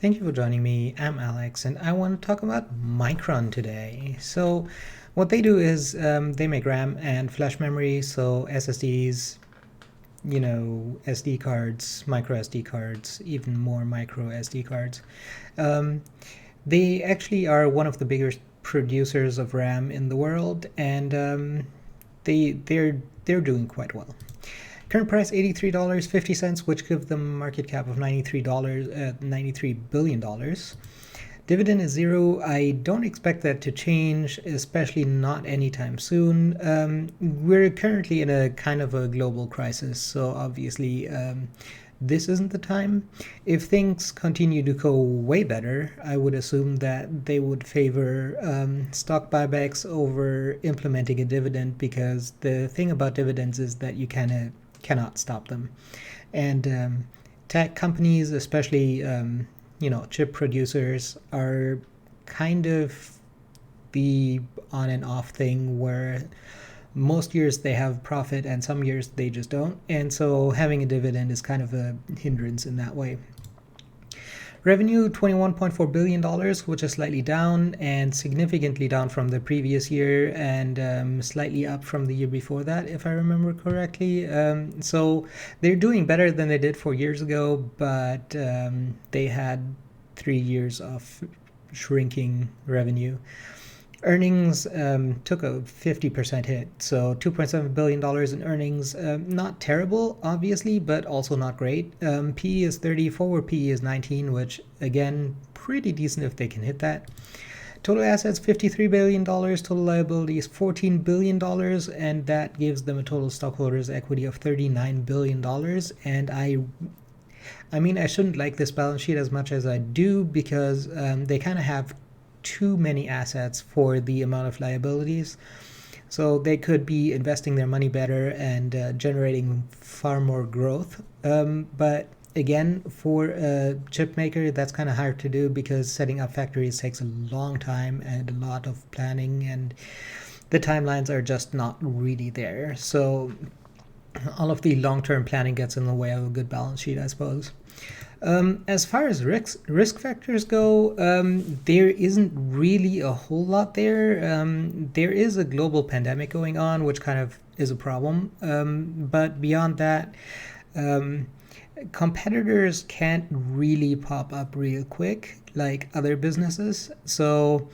Thank you for joining me. I'm Alex, and I want to talk about Micron today. So, what they do is they make RAM and flash memory, so SSDs, SD cards, micro SD cards, even more micro SD cards. They actually are one of the biggest producers of RAM in the world, and they're doing quite well. Current price $83.50, which gives them a market cap of $93 billion. Dividend is zero. I don't expect that to change, especially not anytime soon. We're currently in a kind of a global crisis, so obviously this isn't the time. If things continue to go way better, I would assume that they would favor stock buybacks over implementing a dividend, because the thing about dividends is that you cannot stop them. And tech companies, especially chip producers, are kind of the on and off thing, where most years they have profit and some years they just don't, and so having a dividend is kind of a hindrance in that way. Revenue $21.4 billion, which is slightly down and significantly down from the previous year, and slightly up from the year before that, if I remember correctly. So they're doing better than they did 4 years ago, but they had 3 years of shrinking revenue. Earnings took a 50% hit, so $2.7 billion in earnings. Not terrible, obviously, but also not great. PE is 30, forward PE is 19, which, again, pretty decent if they can hit that. Total assets, $53 billion. Total liabilities, $14 billion, and that gives them a total stockholders' equity of $39 billion. And I mean, I shouldn't like this balance sheet as much as I do, because they kind of have too many assets for the amount of liabilities. So they could be investing their money better and generating far more growth. But again, for a chip maker, that's kind of hard to do, because setting up factories takes a long time and a lot of planning, and the timelines are just not really there. So all of the long-term planning gets in the way of a good balance sheet, I suppose. As far as risk factors go, there isn't really a whole lot there. There is a global pandemic going on, which kind of is a problem. But beyond that, competitors can't really pop up real quick like other businesses. So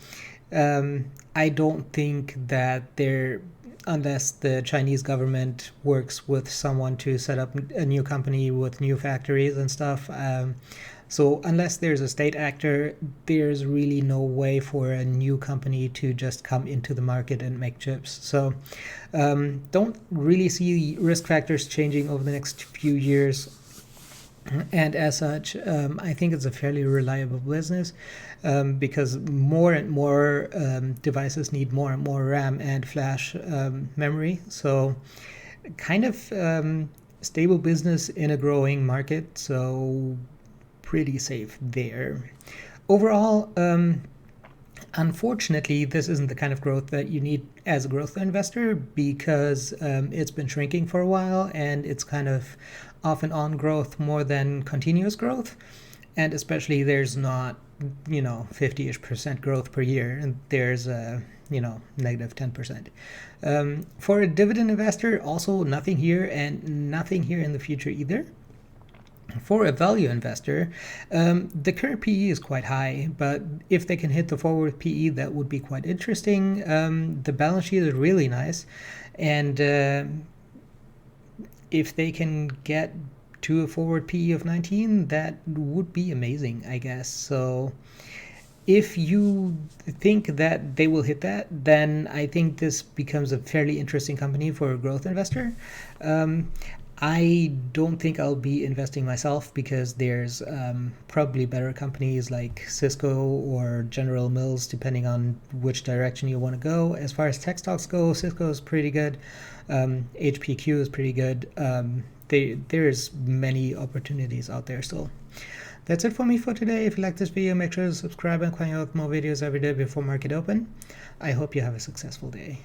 I don't think that unless the Chinese government works with someone to set up a new company with new factories and stuff. So unless there's a state actor, there's really no way for a new company to just come into the market and make chips. So don't really see risk factors changing over the next few years. And as such, I think it's a fairly reliable business, because more and more devices need more and more RAM and flash memory. So kind of stable business in a growing market, so pretty safe there. Overall, unfortunately, this isn't the kind of growth that you need as a growth investor, because it's been shrinking for a while, and it's kind of off and on growth more than continuous growth. And especially there's not 50-ish% growth per year, and there's negative 10%. For a dividend investor, also nothing here, and nothing here in the future either. For a value investor, the current PE is quite high, but if they can hit the forward PE, that would be quite interesting. The balance sheet is really nice, and if they can get to a forward PE of 19, that would be amazing, I guess. So if you think that they will hit that, then I think this becomes a fairly interesting company for a growth investor. I don't think I'll be investing myself, because there's probably better companies like Cisco or General Mills, depending on which direction you want to go. As far as tech stocks go, Cisco is pretty good. HPQ is pretty good. There's many opportunities out there still. That's it for me for today. If you like this video, make sure to subscribe and come out with more videos every day before market open. I hope you have a successful day.